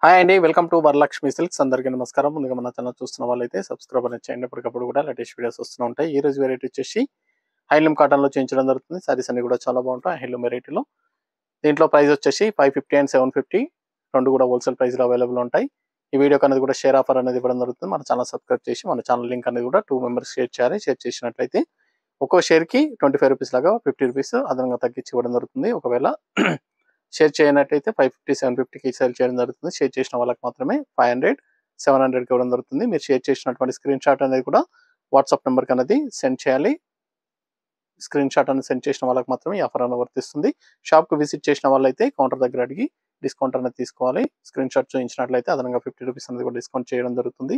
Hi అండి, welcome to Varalakshmi silks. అందరికీ నమస్కారం. ముందుగా మన ఛానల్ చూస్తున్న వాళ్ళైతే సబ్స్క్రైబ్ అనేది చేయండి. ఎప్పటికప్పుడు కూడా లేటెస్ట్ వీడియోస్ వస్తూ ఉంటాయి. ఈ రోజు వెరైటీ వచ్చేసి హ్యాండ్లూమ్ కాటన్లో చేయించడం జరుగుతుంది. సారీస్ అన్ని కూడా చాలా బాగుంటాయి హ్యాండ్లూమ్ వెరైటీలో. దీంట్లో ప్రైస్ వచ్చేసి 550 అండ్ 750 రెండు కూడా హోల్సేల్ ప్రైస్లో అవైలబుల్ ఉంటాయి. ఈ వీడియోకి అనేది కూడా షేర్ ఆఫర్ అనేది ఇవ్వడం జరుగుతుంది. మన ఛానల్ సబ్స్క్రైబ్ చేసి మన ఛానల్ లింక్ అనేది కూడా 2 మెంబర్స్ షేర్ చేయాలి. షేర్ చేసినట్లయితే ఒక్కో షేర్కి 25 రూపీస్ లాగా 50 రూపీస్ అదనంగా తగ్గించి ఇవ్వడం జరుగుతుంది. ఒకవేళ షేర్ చేయనట్టయితే 550 750కి సేల్ చేయడం జరుగుతుంది. షేర్ చేసిన వాళ్ళకి మాత్రమే 500 700కి ఇవ్వడం జరుగుతుంది. మీరు షేర్ చేసినటువంటి స్క్రీన్ షాట్ అనేది కూడా వాట్సాప్ నెంబర్కి అనేది సెండ్ చేయాలి. స్క్రీన్ షాట్ అనేది సెండ్ చేసిన వాళ్ళకి మాత్రమే ఈ ఆఫర్ అనేది వర్తిస్తుంది. షాప్కి విజిట్ చేసిన వాళ్ళైతే కౌంటర్ దగ్గర అడిగి డిస్కౌంట్ అనేది తీసుకోవాలి. స్క్రీన్ షాట్ చూపించినట్లయితే అదనంగా 50 రూపీస్ అనేది కూడా డిస్కౌంట్ చేయడం జరుగుతుంది.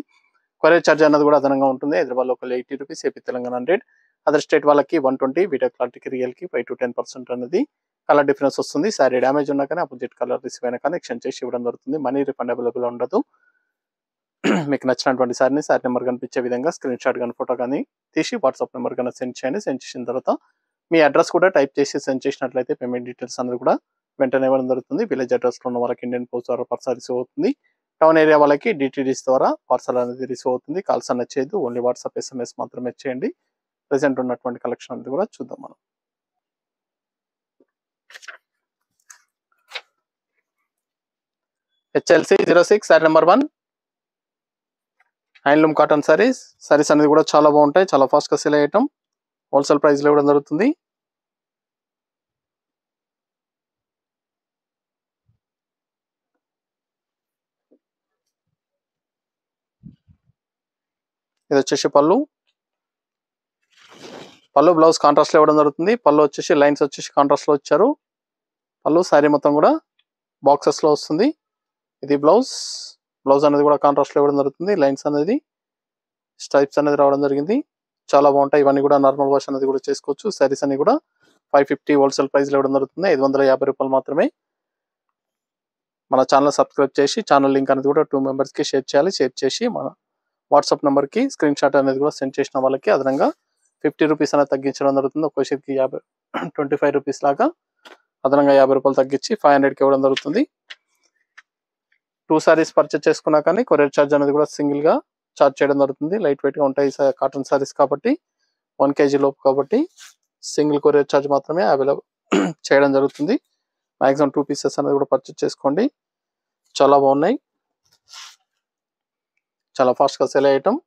కొరియర్ ఛార్జ్ అనేది కూడా అదనంగా ఉంటుంది. Hyderabad local 80 rupees, AP Telangana 100, other state వాళ్ళకి 120, వీడియో క్లారిటీకి రియల్కి 5 to 10% అనేది కలర్ డిఫరెన్స్ వస్తుంది. సారీ డ్యామేజ్ ఉన్నా కానీ అపోజిట్ కలర్ రిసీవ్ అయినా కానీ ఎక్స్చేంజ్ చేసి ఇవ్వడం జరుగుతుంది. మనీ రిఫండ్ అవైలబుల్ ఉండదు. మీకు నచ్చినటువంటి సారీ నెంబర్ కనిపించే విధంగా స్క్రీన్ షాట్ కానీ ఫోటో కానీ తీసి వాట్సాప్ నెంబర్ కానీ సెండ్ చేయండి. సెండ్ చేసిన తర్వాత మీ అడ్రస్ కూడా టైప్ చేసి సెండ్ చేసినట్లయితే పేమెంట్ డీటెయిల్స్ అనేది కూడా వెంటనే ఇవ్వడం జరుగుతుంది. విలేజ్ అడ్రస్లో ఉన్న వాళ్ళకి ఇండియన్ పోస్ట్ ద్వారా పార్సల్ రిసీవ్ అవుతుంది. టౌన్ ఏరియా వాళ్ళకి డిటిడిస్ ద్వారా పార్సల్ అనేది రిసీవ్ అవుతుంది. కాల్స్ అనేది చేయదు, ఓన్లీ వాట్సాప్ SMS మాత్రమే చేయండి. ప్రెసెంట్ ఉన్నటువంటి కలెక్షన్ అనేది కూడా చూద్దాం మనం. HLC 06 sorry number 1 handloom cotton saris అనేది కూడా చాలా బాగుంటాయి. చాలా ఫాస్ట్గా సేల్ అయ్యటం, హోల్సేల్ ప్రైస్లో ఇవ్వడం జరుగుతుంది. ఇది వచ్చేసి పళ్ళు బ్లౌజ్ కాంట్రాస్ట్లో ఇవ్వడం జరుగుతుంది. పళ్ళు వచ్చేసి లైన్స్ వచ్చేసి కాంట్రాస్ట్లో వచ్చారు. పళ్ళు శారీ మొత్తం కూడా బాక్సెస్లో వస్తుంది. ఇది బ్లౌజ్ అనేది కూడా కాంట్రాస్ట్లో ఇవ్వడం జరుగుతుంది. లైన్స్ అనేది స్ట్రైప్స్ అనేది రావడం జరిగింది. చాలా బాగుంటాయి. ఇవన్నీ కూడా నార్మల్ వాష్ అనేది కూడా చేసుకోవచ్చు. శారీస్ అన్ని కూడా 550 హోల్సేల్ ప్రైస్లో ఇవ్వడం జరుగుతుంది. 550 రూపాయలు మాత్రమే. మన ఛానల్ సబ్స్క్రైబ్ చేసి ఛానల్ లింక్ అనేది కూడా 2 మెంబర్స్కి షేర్ చేయాలి. షేర్ చేసి మన వాట్సాప్ నెంబర్కి స్క్రీన్ షాట్ అనేది కూడా సెండ్ చేసిన వాళ్ళకి అదనంగా 50 రూపీస్ అనేది తగ్గించడం జరుగుతుంది. ఒక్కో షేర్కి 25 రూపీస్ లాగా అదనంగా 50 రూపాయలు తగ్గించి 500కి ఇవ్వడం జరుగుతుంది. 2 సారీస్ పర్చేస్ చేసుకున్నా కానీ కొరియర్ ఛార్జ్ అనేది కూడా సింగిల్గా ఛార్జ్ చేయడం జరుగుతుంది. లైట్ వెయిట్గా ఉంటాయి కాటన్ సారీస్ కాబట్టి, 1 kg లోపు కాబట్టి సింగిల్ కొరియర్ ఛార్జ్ మాత్రమే అవైలబుల్ చేయడం జరుగుతుంది. మ్యాక్సిమం 2 పీసెస్ అనేది కూడా పర్చేస్ చేసుకోండి. చాలా బాగున్నాయి, చాలా ఫాస్ట్గా సేల్ అయ్యటం.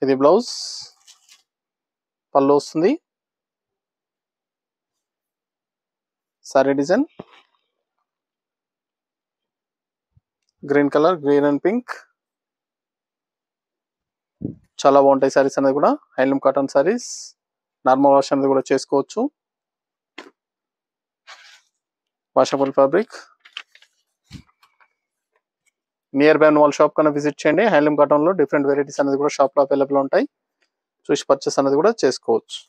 ఇది బ్లౌజ్, పళ్ళు వస్తుంది. Sorry design green colour, green and pink, చాలా బాగుంటాయి సారీస్ అనేది కూడా. Handloom cotton saris, normal wash అనేది కూడా చేసుకోవచ్చు. Washable fabric. నియర్ బై వాళ్ళ షాప్ కన్నా విజిట్ చేయండి. హ్యాండ్లూమ్ కాటన్లో డిఫరెంట్ వెరైటీస్ అనేది కూడా షాప్లో అవైలబుల్ ఉంటాయి. చూసి పర్చేస్ అనేది కూడా చేసుకోవచ్చు.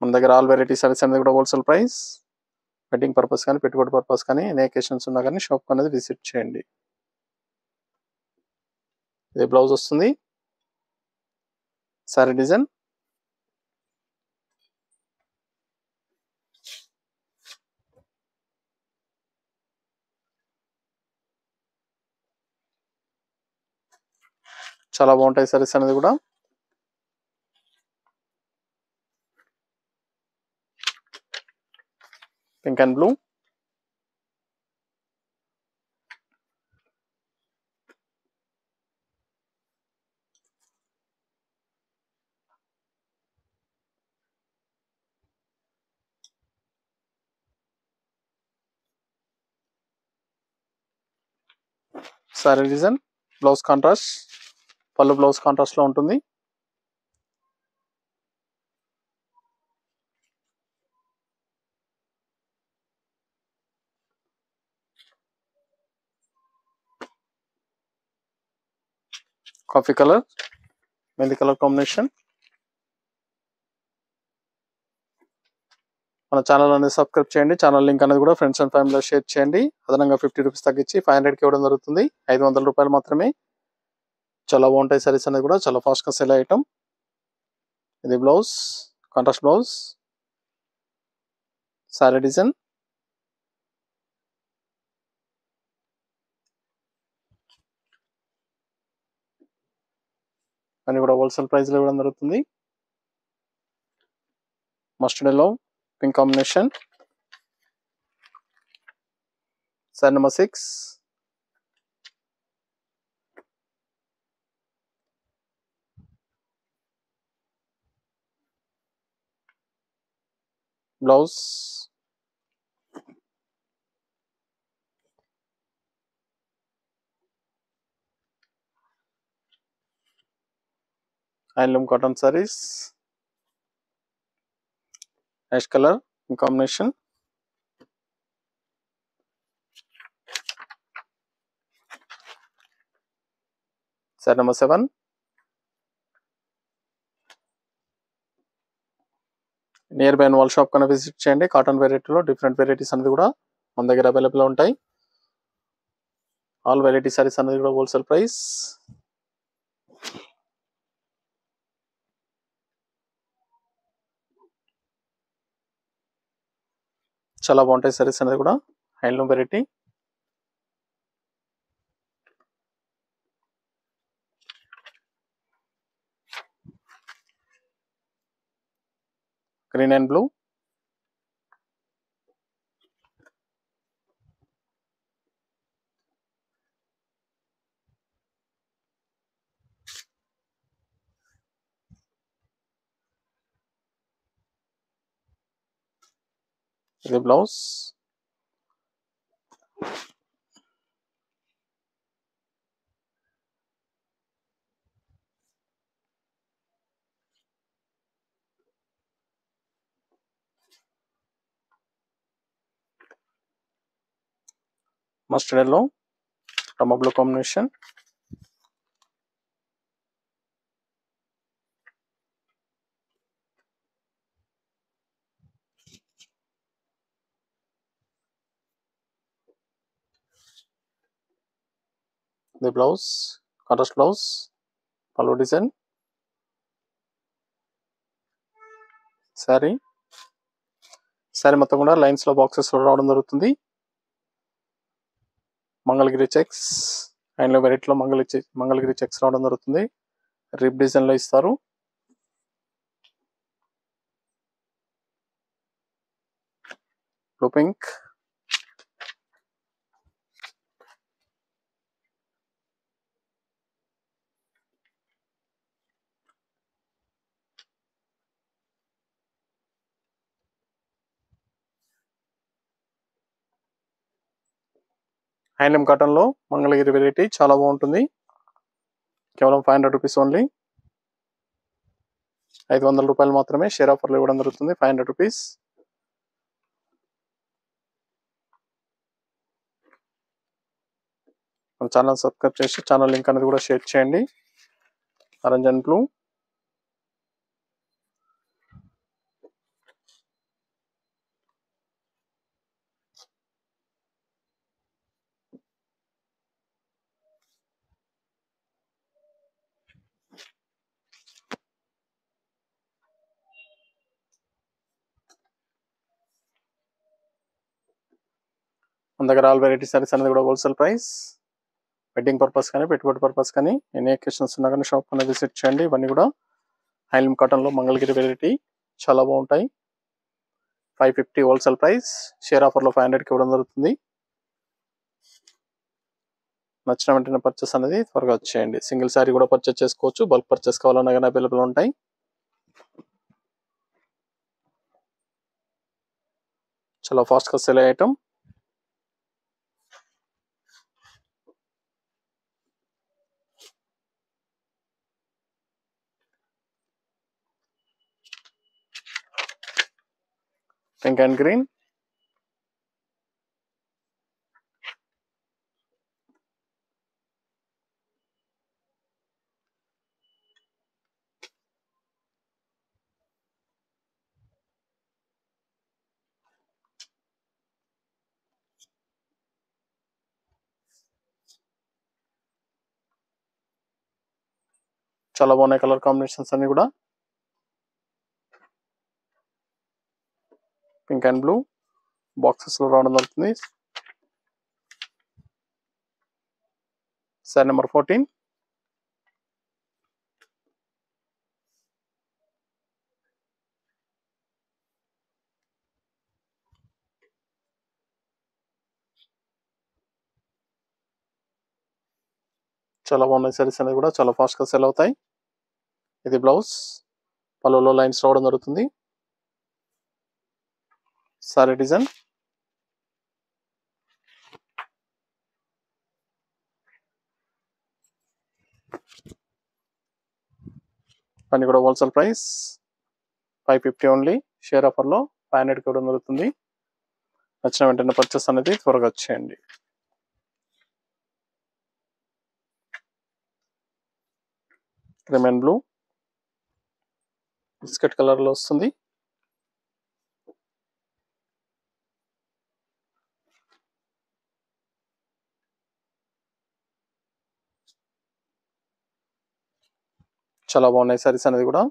మన దగ్గర ఆల్ వెరైటీ సారీస్ అనేది కూడా హోల్సేల్ ప్రైస్. వెడ్డింగ్ పర్పస్ కానీ, పెట్టుబడి పర్పస్ కానీ, ఎనీ అకేషన్స్ ఉన్నా కానీ షాప్ అనేది విజిట్ చేయండి. ఇది బ్లౌజ్ వస్తుంది. సారీ డిజైన్ చాలా బాగుంటాయి సారీస్ అనేది కూడా. Pink and blue, sorry design, blouse contrast, పళ్ళు బ్లౌజ్ కాంట్రాస్ట్లో ఉంటుంది. Coffee colour, mehndi colour combination. మన ఛానల్ అనేది సబ్స్క్రైబ్ చేయండి. ఛానల్ లింక్ అనేది కూడా ఫ్రెండ్స్ అండ్ ఫ్యామిలీలో షేర్ చేయండి. అదనంగా 50 రూపీస్ తగ్గించి 500కి ఇవ్వడం జరుగుతుంది. 500 రూపాయలు మాత్రమే. చాలా బాగుంటాయి సారీస్ అనేది కూడా, చాలా ఫాస్ట్గా సెల్ అయ్యటం. ఇది blouse, contrast blouse, sari design, అని కూడా హోల్సేల్ ప్రైస్ లో ఇవ్వడం జరుగుతుంది. Mustard yellow pink combination. Sari number 6. Blouse handloom cotton saris ash colour in combination. Sari number 7. Nearby wall shop కన్నా విజిట్ చేయండి. కాటన్ వెరైటీలో డిఫరెంట్ వెరైటీస్ అనేది కూడా మన దగ్గర అవైలబుల్ ఉంటాయి. ఆల్ వెరైటీ సారీస్ అనేది కూడా హోల్సేల్ ప్రైస్. చాలా బాగుంటాయి సారీస్ అనేది కూడా handloom variety. Green and blue. ఇది బ్లౌజ్. మస్టర్డ్ ఎల్లో రమ బ్లూ కాంబినేషన్. ఇది బ్లౌజ్ కాంట్రాస్ట్ బ్లౌజ్ పళ్ళు డిజైన్. సారీ మొత్తం కూడా లైన్స్ లో బాక్సెస్ లో రావడం జరుగుతుంది. మంగళగిరి చెక్స్ హ్యాండ్లూమ్ వెరైటీలో మంగళగిరి చెక్స్ రావడం జరుగుతుంది. రిప్ డిజైన్ లో ఇస్తారు. Blue pink. హ్యాండ్లూమ్ కాటన్ లో మంగళగిరి వెరైటీ చాలా బాగుంటుంది. కేవలం 500 రూపీస్ ఓన్లీ. 500 రూపాయలు మాత్రమే షేర్ ఆఫర్లో ఇవ్వడం జరుగుతుంది. 500 రూపీస్. మన ఛానల్ సబ్స్క్రైబ్ చేసి ఛానల్ లింక్ అనేది కూడా షేర్ చేయండి. Orange and blue. మన దగ్గర ఆల్ వెరైటీ సారీస్ అనేది కూడా హోల్సేల్ ప్రైస్. వెడ్డింగ్ పర్పస్ కానీ పెట్టుబడి పర్పస్ కానీ ఎన్ని అకేషన్స్ ఉన్నా కానీ షాప్ అనేది విజిట్ చేయండి. ఇవన్నీ కూడా హ్యాండ్లూమ్ కాటన్ లో మంగళగిరి వెరైటీ చాలా బాగుంటాయి. 550 హోల్సేల్ ప్రైస్. షేర్ ఆఫర్లో 500కి ఇవ్వడం జరుగుతుంది. నచ్చిన వెంటనే పర్చేస్ అనేది త్వరగా వచ్చేయండి. సింగిల్ శారీ కూడా పర్చేస్ చేసుకోవచ్చు. బల్క్ పర్చేస్ కావాలన్నా కానీ అవైలబుల్ ఉంటాయి. చాలా ఫాస్ట్గా సెల్ అయ్యే ఐటమ్. Pink and green. చాలా బాగున్నాయి కలర్ కాంబినేషన్స్ అన్ని కూడా. పింక్ అండ్ బ్లూ బాక్సెస్ లో రావడం జరుగుతుంది. Sorry number 14. చాలా బాగున్నాయి సారీస్ అనేది కూడా చాలా ఫాస్ట్ గా సెల్ అవుతాయి. ఇది బ్లౌజ్, పళ్ళులో లైన్స్ రావడం జరుగుతుంది. సారీ డిజైన్ పని కూడా wholesale price 550 only. Share offer లో 500 కూడా జరుగుతుంది. నచ్చిన వెంటనే పర్చేస్ అనేది త్వరగా వచ్చేయండి. లెమన్ బ్లూ బిస్కెట్ కలర్ లో వస్తుంది. చాలా బాగున్నాయి సారీస్ అనేది కూడా.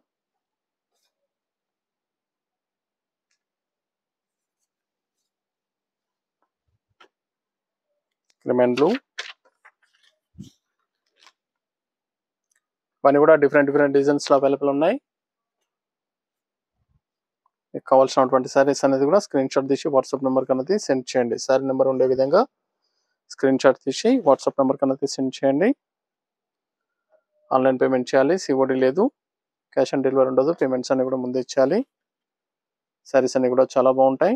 లెమన్ బ్లూ ఇవన్నీ కూడా డిఫరెంట్ డిజైన్స్ లో అవైలబుల్ ఉన్నాయి. మీకు కావాల్సినటువంటి సారీస్ అనేది కూడా స్క్రీన్ షాట్ తీసి వాట్సాప్ నెంబర్ కనేది సెండ్ చేయండి. సారీ నెంబర్ ఉండే విధంగా స్క్రీన్ షాట్ తీసి వాట్సాప్ నెంబర్ కనేది సెండ్ చేయండి. ఆన్లైన్ పేమెంట్ చేయాలి, సిఓడి లేదు, క్యాష్ ఆన్ డెలివరీ ఉండదు. పేమెంట్స్ అన్ని కూడా ముందే ఇచ్చేయాలి. సారీస్ అన్ని కూడా చాలా బాగుంటాయి.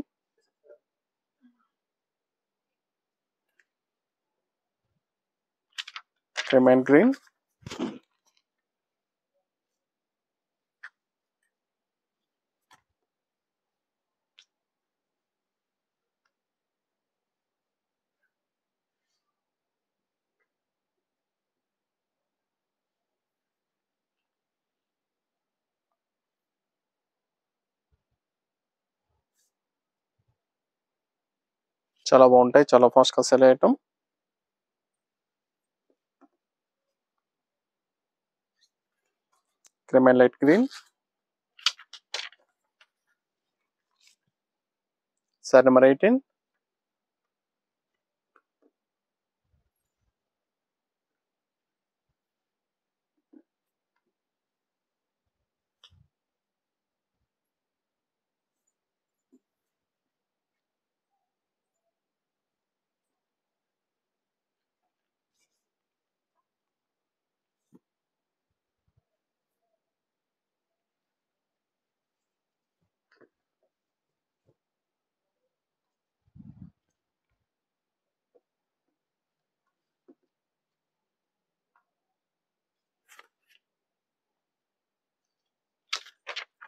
లెమన్ గ్రీన్ చాలా బాగుంటాయి, చాలా ఫాస్ట్ గా సెల్ అయ్యటం. Lemon light green sari number 18.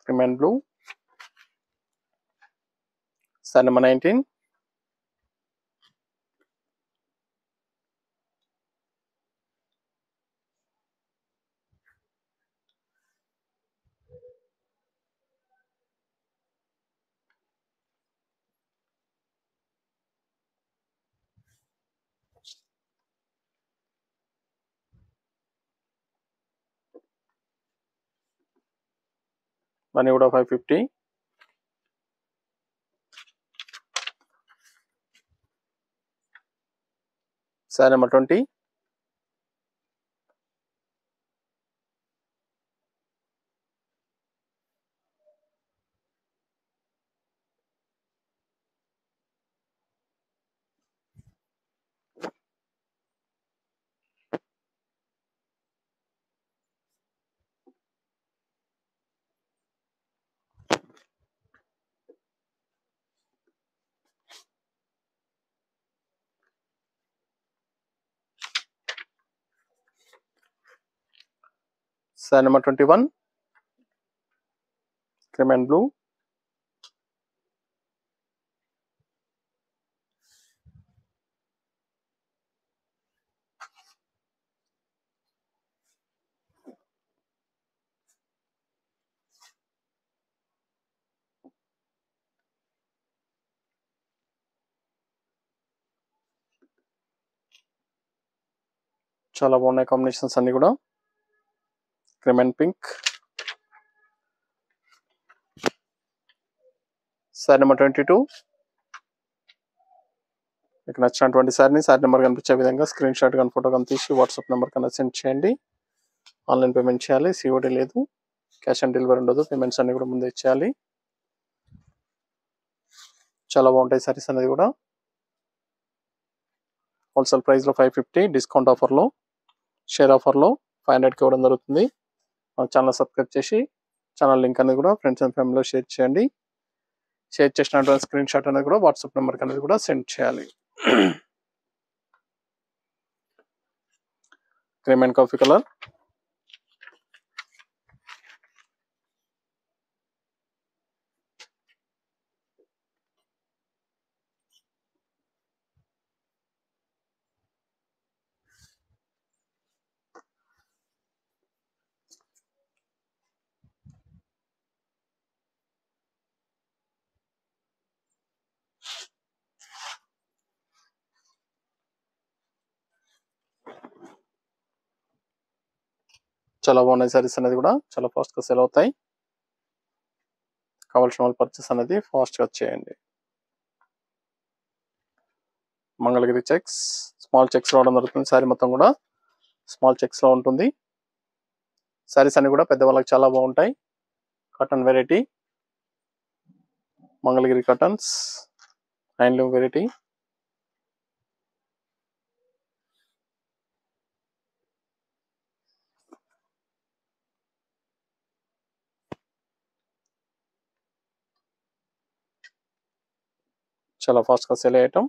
Lemon blue sari number 19. Money కూడా 550. Sari number 20. Sari number 21. Lemon blue చాలా బాగున్నాయి కాంబినేషన్స్ అన్ని కూడా. Lemon pink sari number 22. మీకు నచ్చినటువంటి సారీని సారీ నెంబర్ కనిపించే విధంగా స్క్రీన్ షాట్ కానీ ఫోటో కానీ తీసి వాట్సాప్ నెంబర్ కన్నా సెండ్ చేయండి. ఆన్లైన్ పేమెంట్ చేయాలి, సిఓడి లేదు, క్యాష్ ఆన్ డెలివరీ ఉండదు. పేమెంట్స్ అన్ని కూడా ముందే ఇచ్చేయాలి. చాలా బాగుంటాయి సారీస్ అనేది కూడా. హోల్సేల్ ప్రైస్ లో 550, డిస్కౌంట్ ఆఫర్ లో షేర్ ఆఫర్లో 500కి ఇవ్వడం జరుగుతుంది. మన ఛానల్ సబ్స్క్రైబ్ చేసి ఛానల్ లింక్ అనేది కూడా ఫ్రెండ్స్ అండ్ ఫ్యామిలీలో షేర్ చేయండి. షేర్ చేసినటువంటి స్క్రీన్ షాట్ అనేది కూడా వాట్సాప్ నెంబర్కి అనేది కూడా సెండ్ చేయాలి. క్రీమ్ అండ్ కాఫీ కలర్, చాలా బాగున్నాయి. సారీస్ అనేది కూడా చాలా ఫాస్ట్గా సేల్ అవుతాయి. కావాల్సిన వాళ్ళు పర్చేస్ అనేది ఫాస్ట్గా చేయండి. మంగళగిరి చెక్స్, స్మాల్ చెక్స్ రావడం జరుగుతుంది. శారీ మొత్తం కూడా స్మాల్ చెక్స్లో ఉంటుంది. శారీస్ అన్ని కూడా పెద్దవాళ్ళకి చాలా బాగుంటాయి. Cotton variety, Mangalagiri cottons, handloom variety. చాలా ఫాస్ట్గా సేల్ అయ్యటం.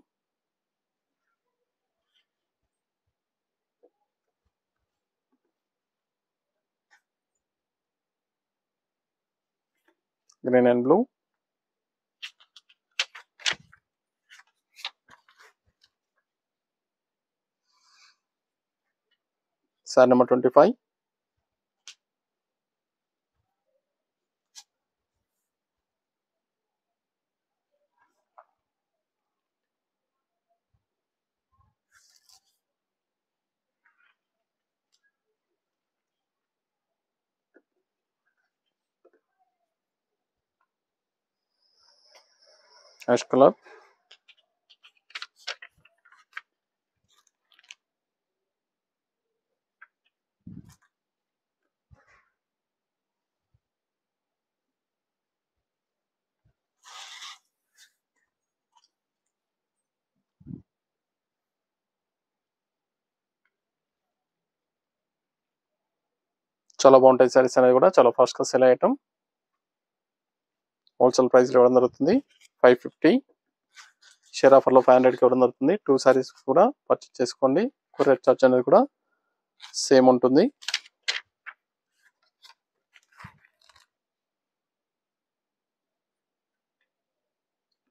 Green and blue, sari number 25. Ash colour, చాలా బాగుంటాయి. సారీస్ అనేది కూడా చాలా ఫాస్ట్గా సేల్ అయ్యటం. హోల్సేల్ ప్రైస్లో ఇవ్వడం జరుగుతుంది. 550. షేర్ ఆఫర్లో 500కి ఇవ్వడం జరుగుతుంది. 2 సారీస్ కూడా పర్చేస్ చేసుకోండి. కొరియర్ చార్జ్ అనేది కూడా సేమ్ ఉంటుంది.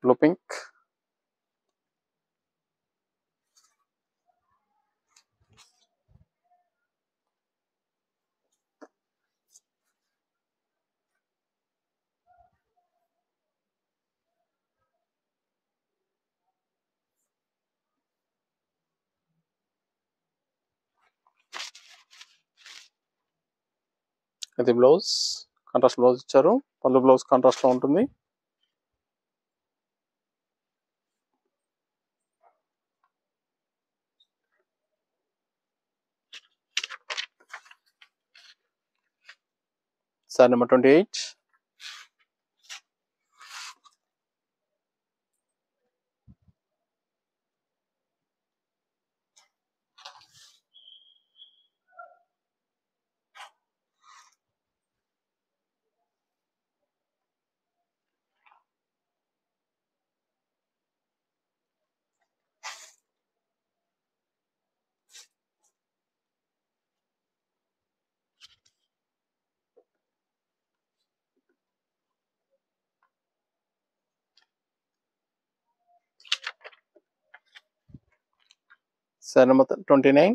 బ్లూ పింక్, ఇది బ్లౌజ్ కాంట్రాస్ట్ బ్లౌజ్ ఇచ్చారు. పళ్ళు బ్లౌజ్ కాంట్రాస్ట్ లో ఉంటుంది. Sorry number 28. Sorry number 29.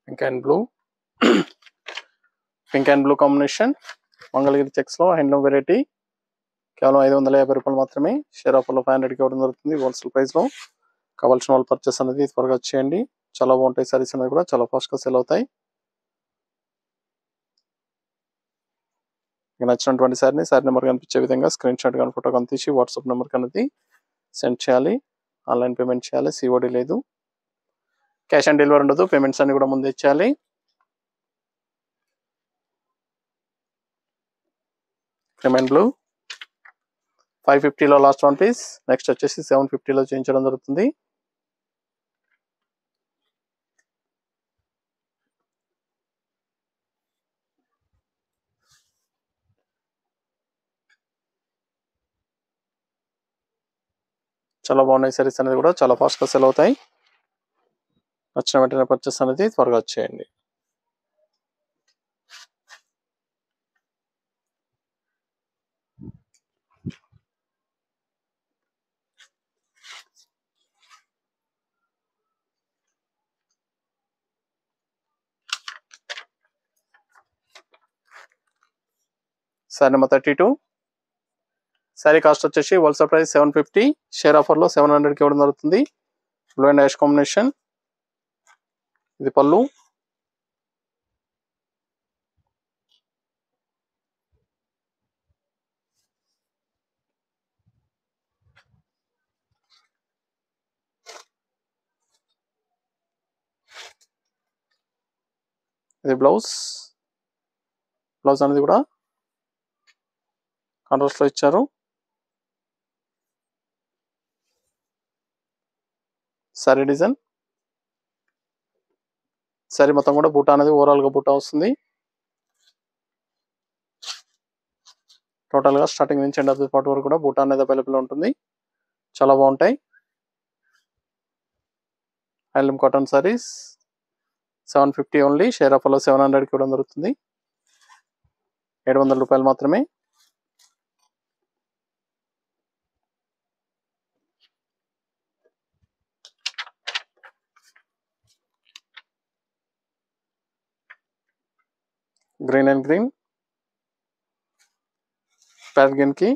Pink and blue, pink and blue combination. Mangalagiri checks లో హ్యాండ్లూమ్ వెరైటీ. కేవలం 550 రూపాయలు మాత్రమే. షేర్ ఆఫర్లో 500కి ఇవ్వడం జరుగుతుంది. హోల్సేల్ ప్రైస్ లో. కావాల్సిన వాళ్ళు పర్చేస్ అనేది త్వరగా చేయండి. చాలా బాగుంటాయి సారీస్ అనేది కూడా చాలా ఫాస్ట్ గా సెల్ అవుతాయి. మీకు నచ్చినటువంటి సారీ నెంబర్ కనిపించే విధంగా స్క్రీన్ షాట్ కానీ ఫోటో కానీ తీసి వాట్సాప్ నెంబర్ అనేది సెండ్ చేయాలి. ఆన్లైన్ పేమెంట్ చేయాలి. సిఓడి లేదు. క్యాష్ ఆన్ డెలివరీ ఉండదు. పేమెంట్స్ అన్ని కూడా ముందే ఇచ్చేయాలి. క్రిమెన్ బ్లూ 550లో లాస్ట్ వన్ పీస్. నెక్స్ట్ వచ్చేసి 750లో చేయించడం జరుగుతుంది. చాలా బాగున్నాయి సారీస్ అనేది కూడా చాలా ఫాస్ట్ గా సెల్ అవుతాయి. నచ్చిన వెంటనే పర్చేస్ అనేది త్వరగా వచ్చేయండి. సారీ నెంబర్ 32. సారీ కాస్ట్ వచ్చేసి హోల్సేల్ ప్రైస్ 750. షేర్ ఆఫర్ లో 700కి ఇవ్వడం జరుగుతుంది. Blue and ash combination. ఇది పళ్ళు. ఇది బ్లౌజ్. బ్లౌజ్ అనేది కూడా కాంట్రాస్ట్ లో ఇచ్చారు. సారీ డిజైన్. సారీ మొత్తం కూడా బూటా అనేది ఓవరాల్ గా బూటా వస్తుంది. టోటల్ గా స్టార్టింగ్ నుంచి ఎండ్ ఆఫ్ ది పార్ట్ వరకు కూడా బూటా అనేది అవైలబుల్ ఉంటుంది. చాలా బాగుంటాయి. Handloom cotton saris 750 only. Share offer లో 700కి ఇవ్వడం జరుగుతుంది. 700 రూపాయలు మాత్రమే. Green and green. ప్యారగన్ కి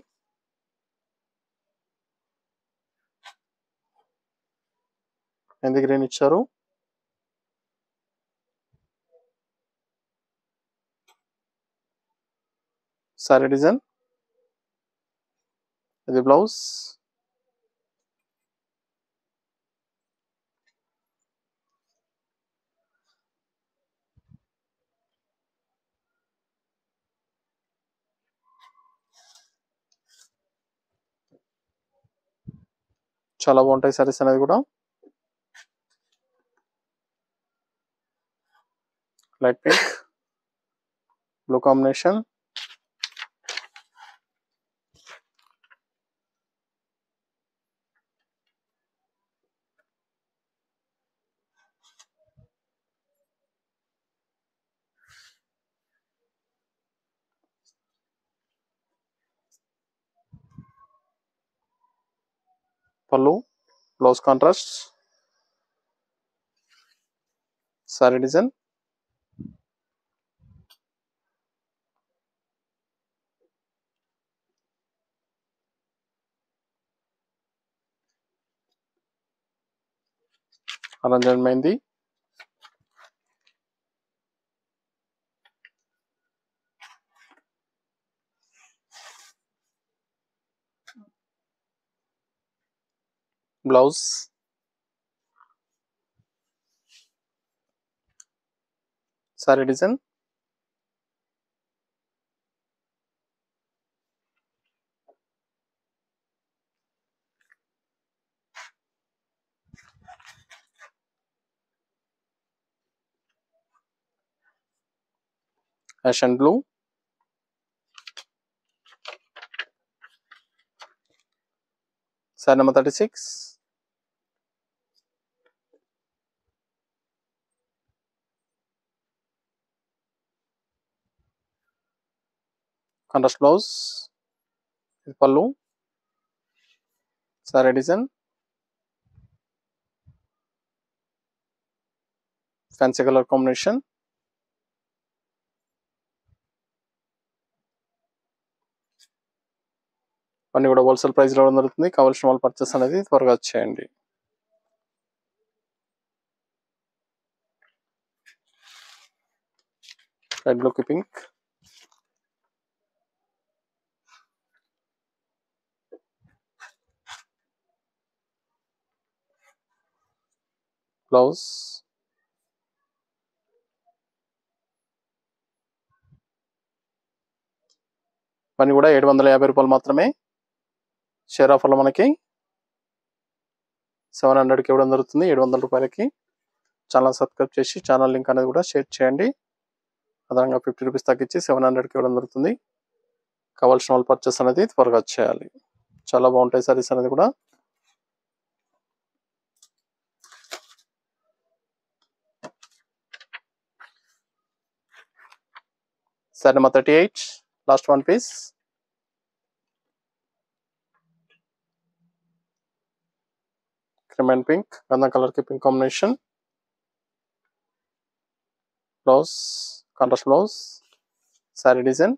ఎందుకు గ్రీన్ ఇచ్చారు. సారీ డిజైన్. ఇది బ్లౌజ్. చాలా బాగుంటాయి సారీస్ అనేది కూడా. Light pink blue combination. పళ్ళు. Blouse contrast. Sari design. Orange and mehndi. Blouse. Sari design. Ash and blue. Sari number 36. Contrast blouse. ఇది పళ్ళు. Sari design. Fancy colour combination. అన్ని కూడా హోల్సేల్ ప్రైస్ రావడం జరుగుతుంది. కావాల్సిన వాళ్ళు పర్చేస్ అనేది త్వరగా వచ్చేయండి. స్కై బ్లూకి పింక్, బ్లౌజ్ పని కూడా 750 రూపాయలు మాత్రమే. షేర్ ఆఫర్లో మనకి 700కి ఇవ్వడం జరుగుతుంది, 700 రూపాయలకి. ఛానల్ సబ్స్క్రైబ్ చేసి ఛానల్ లింక్ అనేది కూడా షేర్ చేయండి. అదనంగా 50 రూపీస్ తగ్గించి 700కి ఇవ్వడం జరుగుతుంది. కావాల్సిన వాళ్ళు పర్చేస్ అనేది త్వరగా చేయాలి. చాలా బాగుంటాయి సారీస్ అనేది కూడా. Sari number 38, last one piece. Cream and pink, గంధం కలర్కి pink combination. Blouse contrast blouse, sari design.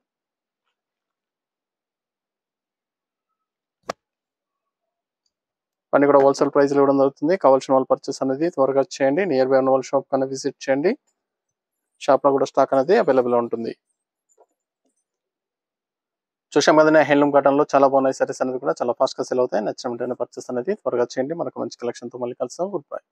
పని కూడా హోల్సేల్ ప్రైస్లో ఇవ్వడం జరుగుతుంది. కావాల్సిన వాళ్ళు పర్చేస్ అనేది త్వరగా చేయండి. నియర్ బై ఉన్న వాళ్ళ షాప్ కన్నా విజిట్ చేయండి. షాప్లో కూడా స్టాక్ అనేది అవైలబుల్ ఉంటుంది. చూసాం కదండి, హ్యాండ్లూమ్ కాటన్లో చాలా బాగున్నాయి సారీస్ అనేది కూడా. చాలా ఫాస్ట్గా సెల్ అవుతాయి. నచ్చిన వెంటనే పర్చేస్ అనేది త్వరగా చేయండి. మనకు మంచి కలెక్షన్తో మళ్ళీ కలుస్తాం. Good bye.